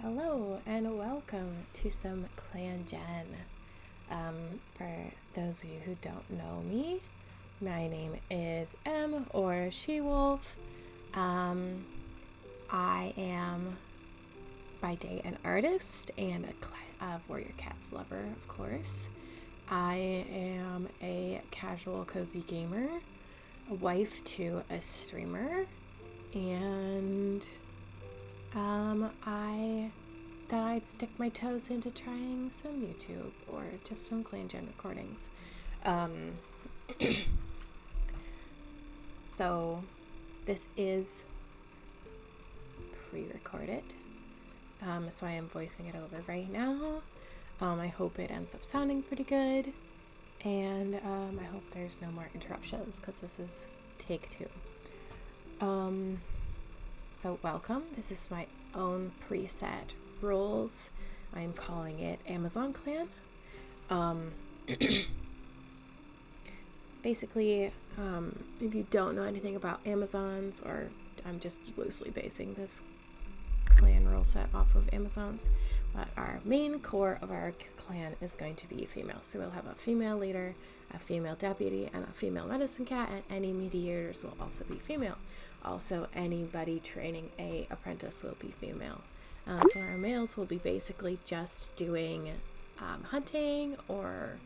Hello and welcome to some Clan Gen. For those of you who don't know me, my name is M or She-Wolf. I am by day an artist and a Warrior Cats lover, of course. I am a casual cozy gamer, a wife to a streamer, and I thought I'd stick my toes into trying some YouTube or just some Clan Gen recordings. So this is pre-recorded, so I am voicing it over right now. I hope it ends up sounding pretty good, and I hope there's no more interruptions because this is take 2. So welcome. This is my own preset rules. I'm calling it Amazon Clan. Basically, if you don't know anything about Amazons, or I'm just loosely basing this clan rule set off of Amazons, but our main core of our clan is going to be female. So we'll have a female leader, a female deputy, and a female medicine cat, and any mediators will also be female. Also, anybody training a apprentice will be female. So our males will be basically just doing hunting or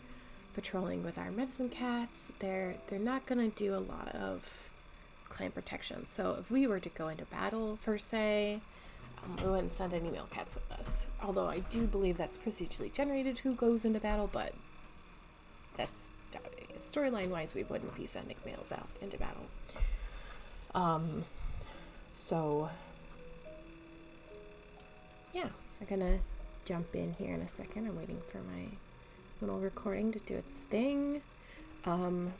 patrolling with our medicine cats. They're not going to do a lot of clan protection. So if we were to go into battle, per se, we wouldn't send any male cats with us. Although I do believe that's procedurally generated who goes into battle, but that's storyline-wise, we wouldn't be sending males out into battle. So yeah, we're gonna jump in here in a second. I'm waiting for my little recording to do its thing. Yeah, I'm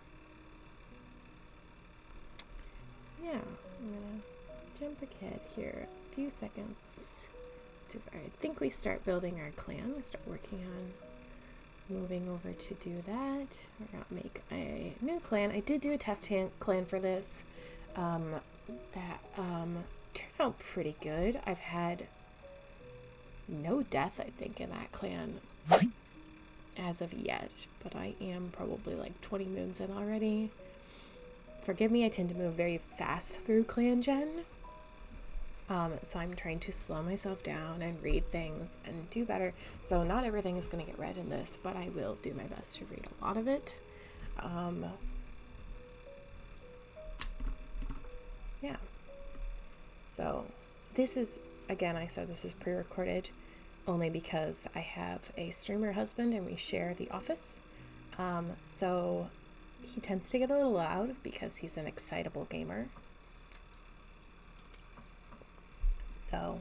gonna jump ahead here a few seconds to I think we start building our clan. We start working on moving over to do that. We're gonna make a new clan. I did do a test clan for this. That turned out pretty good. I've had no death, I think, in that clan as of yet, but I am probably like 20 moons in already. Forgive me, I tend to move very fast through Clan Gen. So I'm trying to slow myself down and read things and do better. So not everything is going to get read in this, but I will do my best to read a lot of it. Yeah. So this is, again, I said this is pre-recorded only because I have a streamer husband and we share the office. So he tends to get a little loud because he's an excitable gamer. So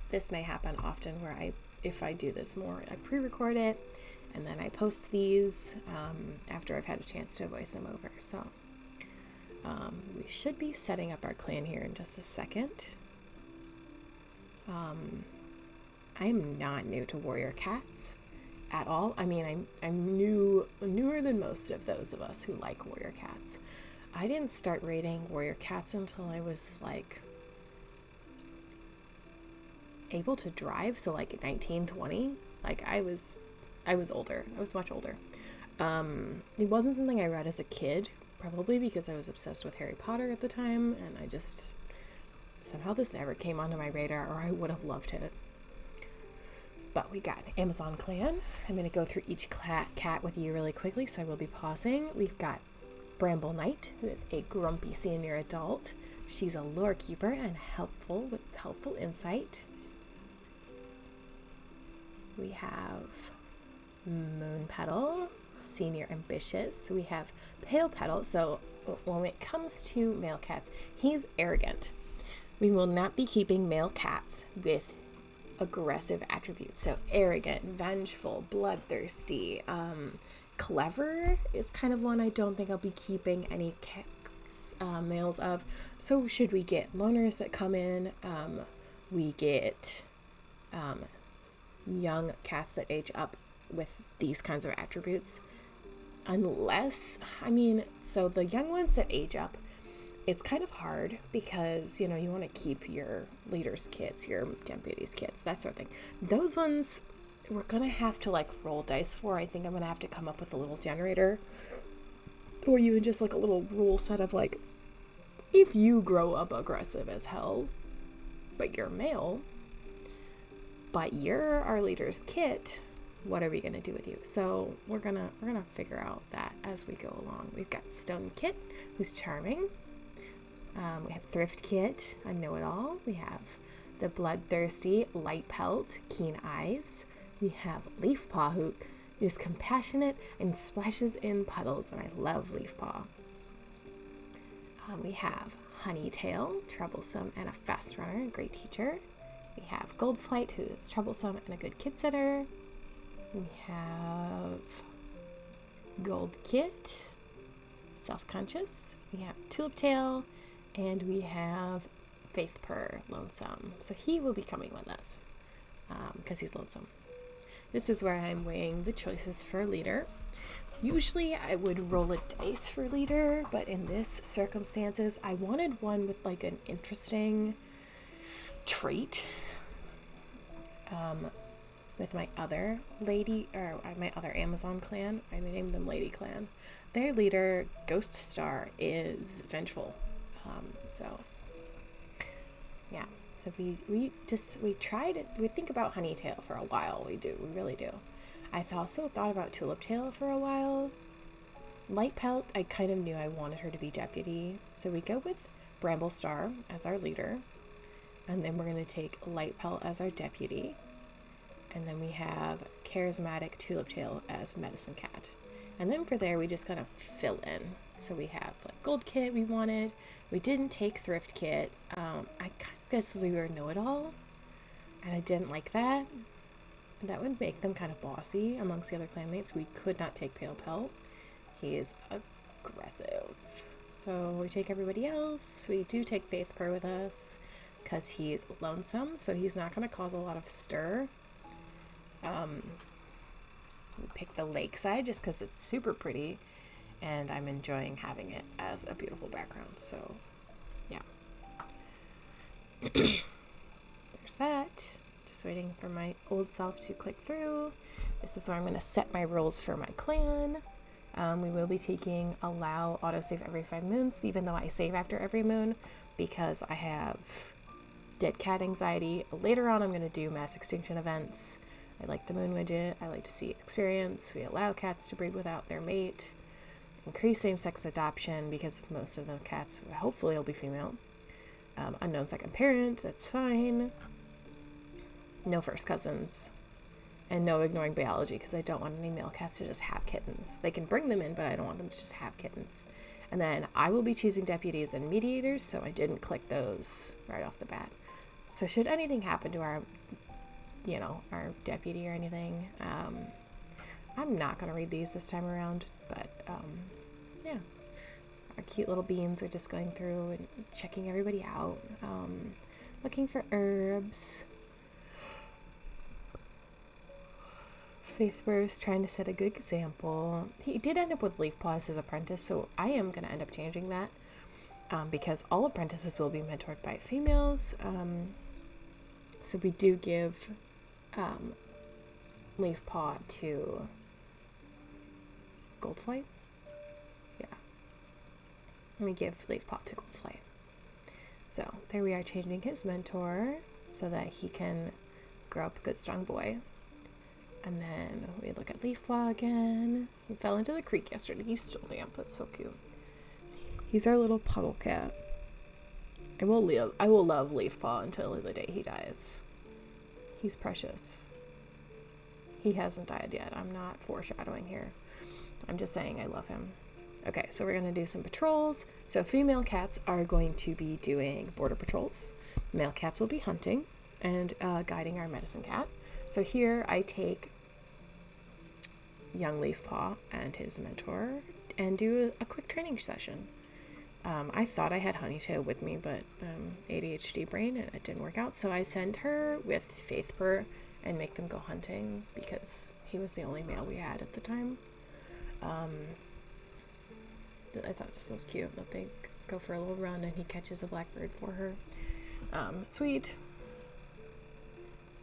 this may happen often where if I do this more, I pre-record it and then I post these after I've had a chance to voice them over. So we should be setting up our clan here in just a second. I am not new to warrior cats at all. I mean, I'm newer than most of those of us who like warrior cats. I didn't start raiding warrior cats until I was like able to drive, so like 19, 20. Like I was older. I was much older. It wasn't something I read as a kid, probably because I was obsessed with Harry Potter at the time, and I just somehow this never came onto my radar, or I would have loved it. But we got Amazon Clan. I'm going to go through each cat with you really quickly, so I will be pausing. We've got Bramble Knight, who is a grumpy senior adult. She's a lore keeper and helpful with helpful insight. We have Moon Petal, senior ambitious. We have Pale Petal. So when it comes to male cats, he's arrogant. We will not be keeping male cats with aggressive attributes. So arrogant, vengeful, bloodthirsty, clever is kind of one I don't think I'll be keeping any males of. So should we get loners that come in, we get young cats that age up with these kinds of attributes. Unless, so the young ones that age up, it's kind of hard because, you want to keep your leaders' kits, your deputies' kits, that sort of thing. Those ones we're going to have to roll dice for. I think I'm going to have to come up with a little generator or even just a little rule set of if you grow up aggressive as hell, but you're male, but you're our leader's kit, what are we going to do with you? So we're gonna figure out that as we go along. We've got Stone Kit, who's charming. We have Thrift Kit, a know-it-all. We have the Bloodthirsty Light Pelt, Keen Eyes. We have Leaf Paw, who is compassionate and splashes in puddles, and I love Leaf Paw. We have Honeytail, troublesome and a fast runner, great teacher. We have Goldflight, who is troublesome and a good kid sitter. We have Gold Kit, self-conscious. We have Tulip Tail, and we have Faith Purr, lonesome. So he will be coming with us because he's lonesome. This is where I'm weighing the choices for leader. Usually I would roll a dice for leader, but in this circumstances, I wanted one with an interesting trait. With my other my other Amazon clan, I named them Lady Clan. Their leader, Ghost Star, is vengeful. So we tried it. We think about Honeytail for a while. We really do. I also thought about Tulip Tail for a while. Light Pelt, I kind of knew I wanted her to be deputy, so we go with Bramble Star as our leader, and then we're going to take Light Pelt as our deputy. And then we have Charismatic Tulip Tail as Medicine Cat. And then for there, we just kind of fill in. So we have Gold Kit we wanted. We didn't take Thrift Kit. I kind of guess we were know-it-all. And I didn't like that. That would make them kind of bossy amongst the other clanmates. We could not take Pale Pelt. He is aggressive. So we take everybody else. We do take Faith Purr with us because he's lonesome. So he's not going to cause a lot of stir. We picked the lakeside just because it's super pretty and I'm enjoying having it as a beautiful background. So yeah. There's that. Just waiting for my old self to click through. This is where I'm going to set my rules for my clan. We will be taking allow autosave every 5 moons, even though I save after every moon because I have dead cat anxiety. Later on I'm going to do mass extinction events. I like the moon widget. I like to see experience. We allow cats to breed without their mate. Increase same-sex adoption because most of the cats hopefully will be female. Unknown second parent, that's fine. No first cousins. And no ignoring biology because I don't want any male cats to just have kittens. They can bring them in, but I don't want them to just have kittens. And then I will be choosing deputies and mediators, so I didn't click those right off the bat. So should anything happen to our deputy or anything, I'm not going to read these this time around, but yeah, our cute little beans are just going through and checking everybody out, looking for herbs. Faithburst trying to set a good example. He did end up with Leaf Paw as his apprentice, so I am going to end up changing that because all apprentices will be mentored by females. So we do give Leaf Paw to Goldflight. Yeah. And we give Leaf Paw to Goldflight. So there we are changing his mentor so that he can grow up a good strong boy. And then we look at Leaf Paw again. He fell into the creek yesterday. He's still damp. That's so cute. He's our little puddle cat. I will love Leaf Paw until the day he dies. He's precious. He hasn't died yet. I'm not foreshadowing here. I'm just saying I love him. Okay, so we're going to do some patrols. So female cats are going to be doing border patrols. Male cats will be hunting and guiding our medicine cat. So here I take young Leaf Paw and his mentor and do a quick training session. I thought I had Honeytail with me, but ADHD brain, and it didn't work out. So I send her with Faith Purr and make them go hunting because he was the only male we had at the time. I thought this was cute that they go for a little run, and he catches a blackbird for her. Sweet.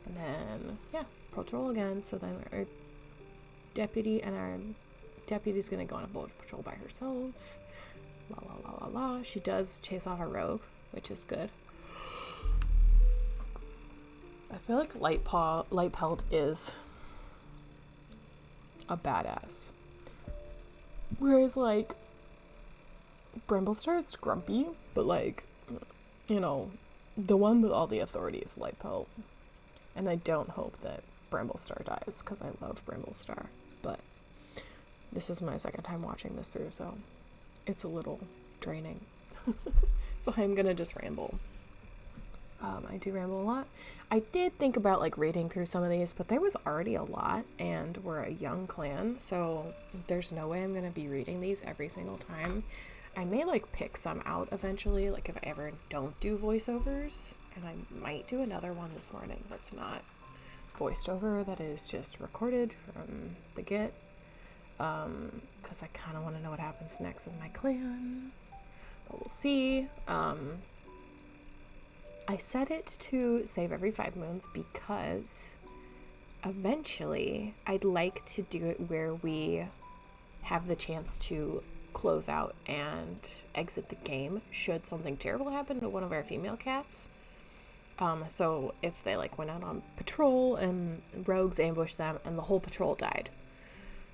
And then, yeah, patrol again. So then our deputy's gonna go on a boat patrol by herself. La la la la la. She does chase off a rogue, which is good. I feel like Lightpelt is a badass. Whereas, like, Bramblestar is grumpy, but, like, you know, the one with all the authority is Lightpelt. And I don't hope that Bramblestar dies, because I love Bramblestar. But this is my second time watching this through, so it's a little draining. So I'm gonna just ramble. I do ramble a lot. I did think about, like, reading through some of these, but there was already a lot, and we're a young clan, so there's no way I'm gonna be reading these every single time. I may, like, pick some out eventually, like, if I ever don't do voiceovers, and I might do another one this morning that's not voiced over, that is just recorded from the get, because I kind of want to know what happens next with my clan, but we'll see. I set it to save every 5 moons because eventually I'd like to do it where we have the chance to close out and exit the game should something terrible happen to one of our female cats. So if they, like, went out on patrol and rogues ambushed them and the whole patrol died,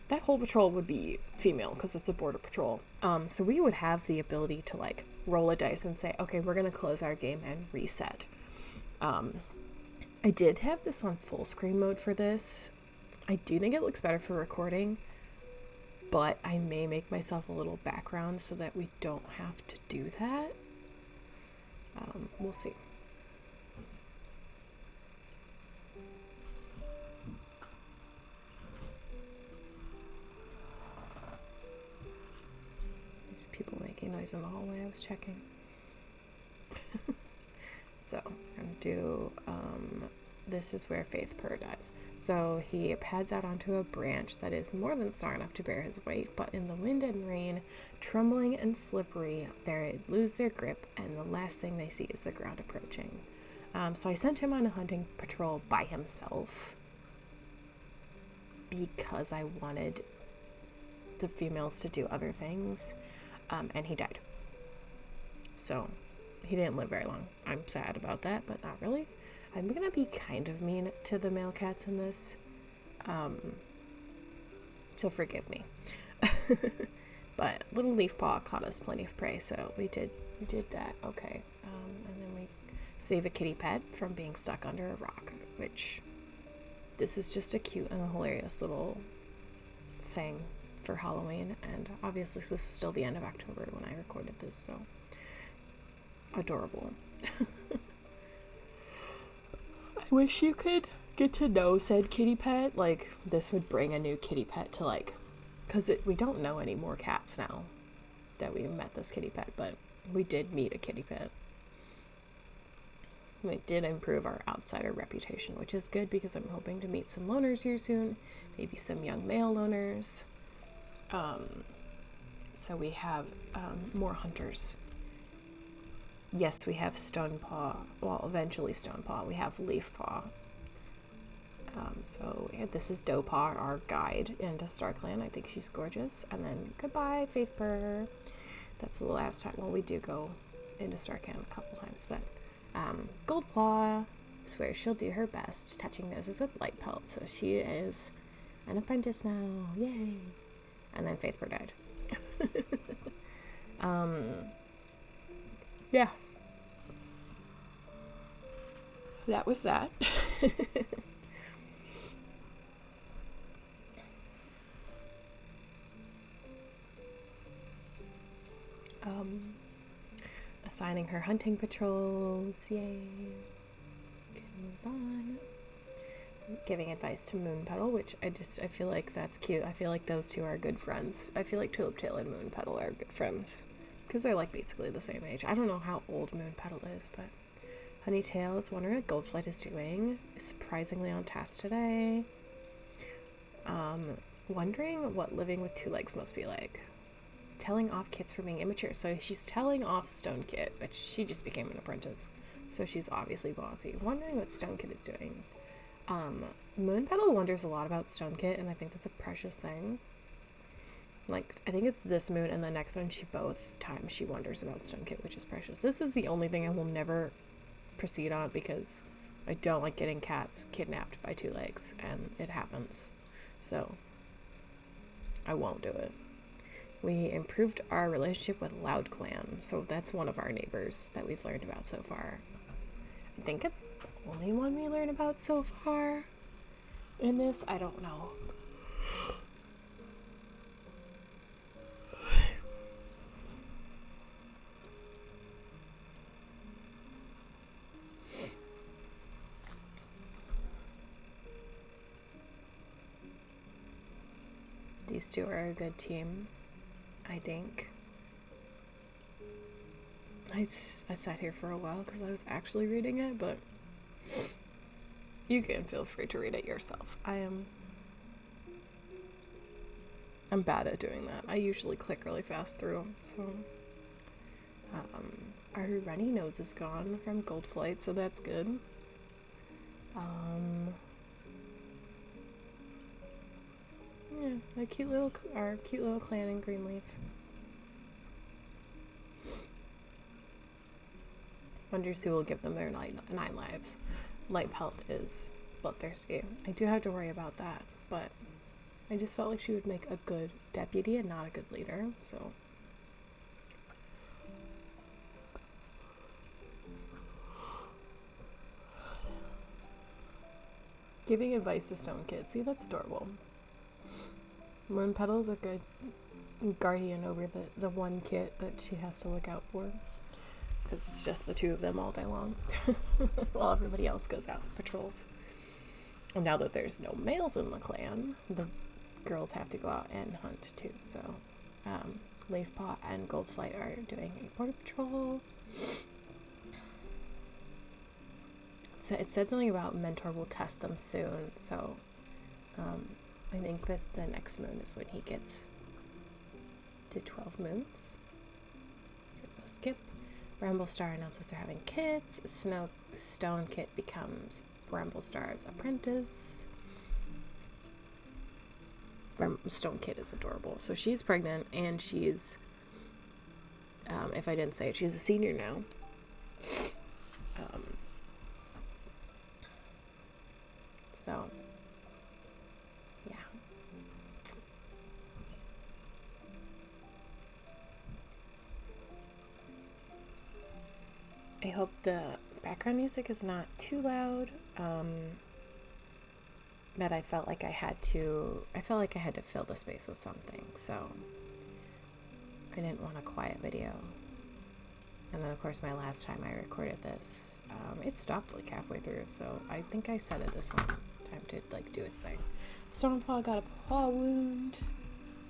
that whole patrol would be female because it's a border patrol. So we would have the ability to, like, roll a dice and say, okay, we're going to close our game and reset. I did have this on full screen mode for this. I do think it looks better for recording, but I may make myself a little background so that we don't have to do that. We'll see. People making noise in the hallway. I was checking. So I'm gonna do this is where Faith Purr dies. So he pads out onto a branch that is more than strong enough to bear his weight, but in the wind and rain, trembling and slippery, they lose their grip, and the last thing they see is the ground approaching. So I sent him on a hunting patrol by himself because I wanted the females to do other things. And he died. So he didn't live very long. I'm sad about that, but not really. I'm gonna be kind of mean to the male cats in this. So forgive me. But little Leaf Paw caught us plenty of prey, so we did that. Okay. And then we save a kitty pet from being stuck under a rock, which this is just a cute and hilarious little thing for Halloween, and obviously this is still the end of October when I recorded this, so adorable. I wish you could get to know said kitty pet. Like, this would bring a new kitty pet to, like, because we don't know any more cats now that we met this kitty pet, but we did meet a kitty pet. We did improve our outsider reputation, which is good because I'm hoping to meet some loners here soon, maybe some young male loners. So we have more hunters. Yes, we have Stonepaw. Well, eventually Stonepaw. We have Leafpaw. So yeah, this is Doepaw, our guide into StarClan. I think she's gorgeous. And then goodbye, Faith Purr. That's the last time. Well, we do go into StarClan a couple times, but Goldclaw. I swear she'll do her best touching noses with Lightpelt. So she is an apprentice now. Yay! And then Faith Purr died. Yeah. That was that. Assigning her hunting patrols. Yay. Can move on. Giving advice to Moonpetal, which I feel like that's cute. I feel like those two are good friends. I feel like Tuliptail and Moonpetal are good friends because they're, like, basically the same age. I don't know how old Moonpetal is, but Honeytail is wondering what Goldflight is doing. Is surprisingly on task today. Wondering what living with two legs must be like. telling off kits for being immature. So she's telling off Stone Kit, but she just became an apprentice. So she's obviously bossy. Wondering what Stone Kit is doing. Moon Petal wonders a lot about Stone Kit, and I think that's a precious thing. Like, I think it's this moon and the next one, both times she wonders about Stone Kit, which is precious. This is the only thing I will never proceed on because I don't like getting cats kidnapped by two legs, and it happens. So I won't do it. We improved our relationship with Loud Clan, so that's one of our neighbors that we've learned about so far. I think it's the only one we learn about so far in this. I don't know. These two are a good team, I think. I sat here for a while because I was actually reading it, but you can feel free to read it yourself. I'm bad at doing that. I usually click really fast through them, so. Our runny nose is gone from Gold Flight, so that's good. Yeah, our cute little clan in Greenleaf. Wonders who will give them their 9 lives. Light Pelt is bloodthirsty. I do have to worry about that, but I just felt like she would make a good deputy and not a good leader, so. Giving advice to Stone Kid. See, that's adorable. Moon Petal's a good guardian over the one kit that she has to look out for. Because it's just the two of them all day long. While everybody else goes out and patrols. And now that there's no males in the clan, the girls have to go out and hunt too. So, Leafpaw and Goldflight are doing a border patrol. So it said something about Mentor will test them soon. So, I think that's the next moon is when he gets to 12 moons. So we'll skip. Bramblestar announces they're having kids. Stone Kit becomes Bramblestar's apprentice. Stone Kit is adorable. So she's pregnant, and she's, if I didn't say it, she's a senior now. So, yeah. I hope the background music is not too loud. But I felt like I had to fill the space with something, so I didn't want a quiet video. And then, of course, my last time I recorded this, it stopped like halfway through, so I think I set it this one time to like do its thing. Stonepaw got a paw wound.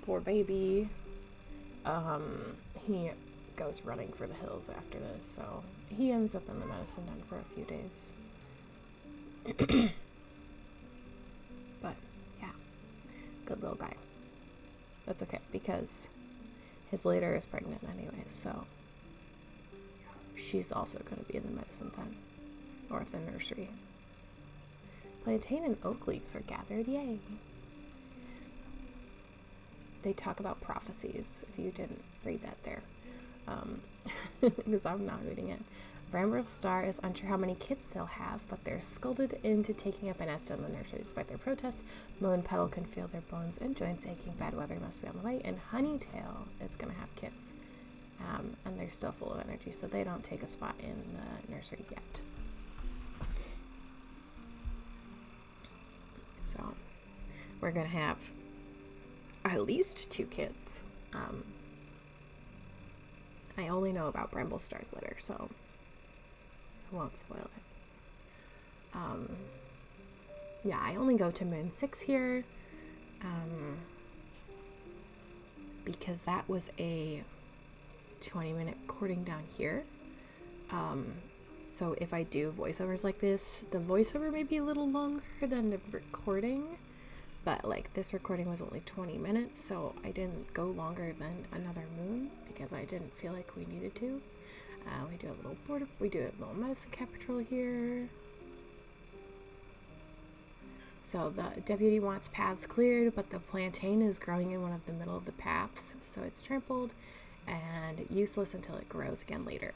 Poor baby. He goes running for the hills after this, so he ends up in the medicine den for a few days. But yeah, good little guy. That's okay because his leader is pregnant anyways, so she's also going to be in the medicine den or the nursery. Plantain and oak leaves are gathered, yay! They talk about prophecies, if you didn't read that there. Because I'm not reading it. Bramblestar is unsure how many kids they'll have, but they're scolded into taking up a nest in the nursery despite their protests. Moon Petal can feel their bones and joints aching. Bad weather must be on the way, and Honeytail is going to have kids. And they're still full of energy, so they don't take a spot in the nursery yet. So, we're going to have at least 2 kids. I only know about Bramblestar's litter, so I won't spoil it. Yeah, I only go to Moon 6 here, because that was a 20-minute recording down here. So if I do voiceovers like this, the voiceover may be a little longer than the recording, but like this recording was only 20 minutes, so I didn't go longer than another moon because I didn't feel like we needed to. We do a little medicine cat patrol here. So the deputy wants paths cleared, but the plantain is growing in one of the middle of the paths, so it's trampled and useless until it grows again later.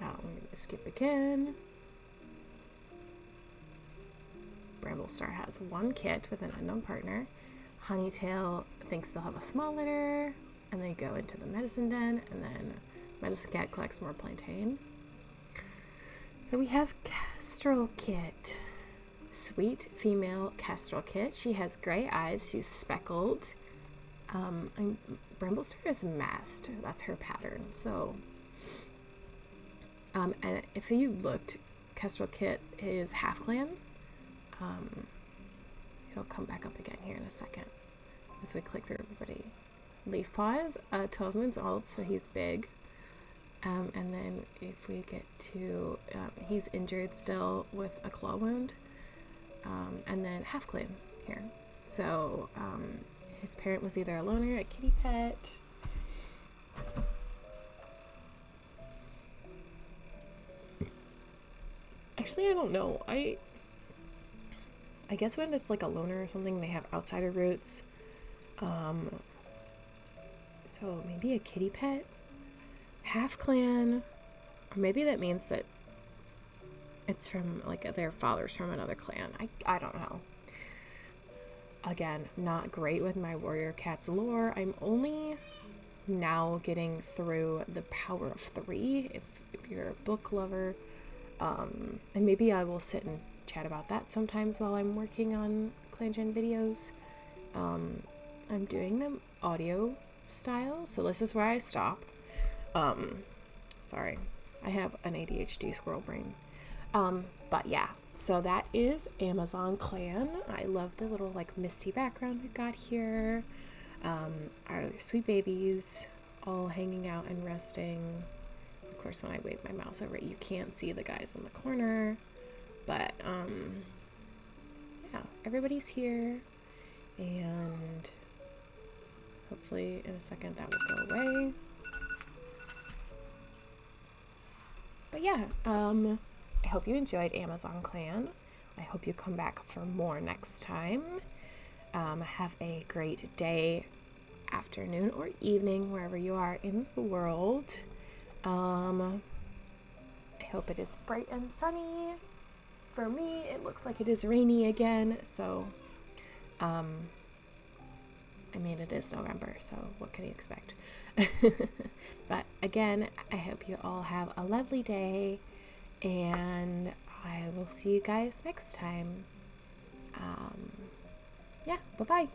We're going to skip again. Bramblestar has one kit with an unknown partner. Honeytail thinks they'll have a small litter, and they go into the medicine den, and then Medicine Cat collects more plantain. So we have Kestrel Kit. Sweet female Kestrel Kit. She has gray eyes. She's speckled. And Bramblestar is masked. That's her pattern. So, and if you looked, Kestrel Kit is half clan. It'll come back up again here in a second as we click through everybody. Leaf Paw is 12 moons old, so he's big. And then if we get to, he's injured still with a claw wound. And then half clan here. So his parent was either a loner, a kitty pet. Actually, I don't know. I guess when it's like a loner or something, they have outsider roots. So maybe a kitty pet, half clan, or maybe that means that it's from like their father's from another clan. I don't know. Again, not great with my warrior cats lore. I'm only now getting through the Power of 3 if you're a book lover. And maybe I will sit and chat about that sometimes while I'm working on Clan Gen videos. I'm doing them audio style, so this is where I stop. Sorry, I have an ADHD squirrel brain. But yeah, so that is Amazon Clan. I love the little like misty background we've got here. Our sweet babies all hanging out and resting. Of course, when I wave my mouse over it, you can't see the guys in the corner. But, yeah, everybody's here. And hopefully in a second that will go away. But yeah, I hope you enjoyed Amazon Clan. I hope you come back for more next time. Have a great day, afternoon, or evening, wherever you are in the world. I hope it is bright and sunny. For me, it looks like it is rainy again, so, I mean, it is November, so what can you expect? But again, I hope you all have a lovely day, and I will see you guys next time. Yeah, bye-bye.